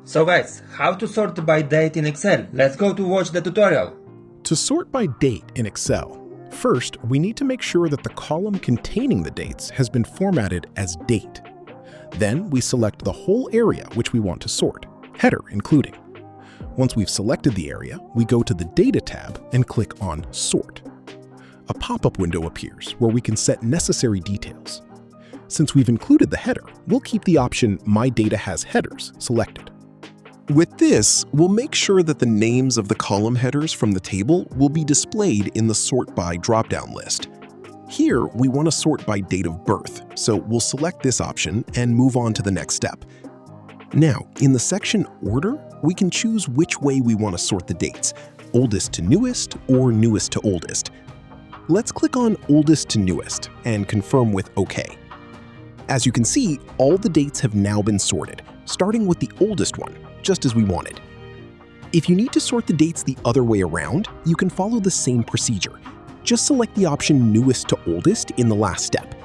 So guys, how to sort by date in Excel? Let's go to watch the tutorial. To sort by date in Excel, first we need to make sure that the column containing the dates has been formatted as date. Then we select the whole area which we want to sort, header including. Once we've selected the area, we go to the Data tab and click on Sort. A pop-up window appears where we can set necessary details. Since we've included the header, we'll keep the option My Data Has Headers selected. With this, we'll make sure that the names of the column headers from the table will be displayed in the Sort By drop-down list. Here, we want to sort by date of birth, so we'll select this option and move on to the next step. Now, in the section Order, we can choose which way we want to sort the dates, oldest to newest or newest to oldest. Let's click on Oldest to Newest and confirm with OK. As you can see, all the dates have now been sorted, starting with the oldest one, just as we wanted. If you need to sort the dates the other way around, you can follow the same procedure. Just select the option Newest to Oldest in the last step.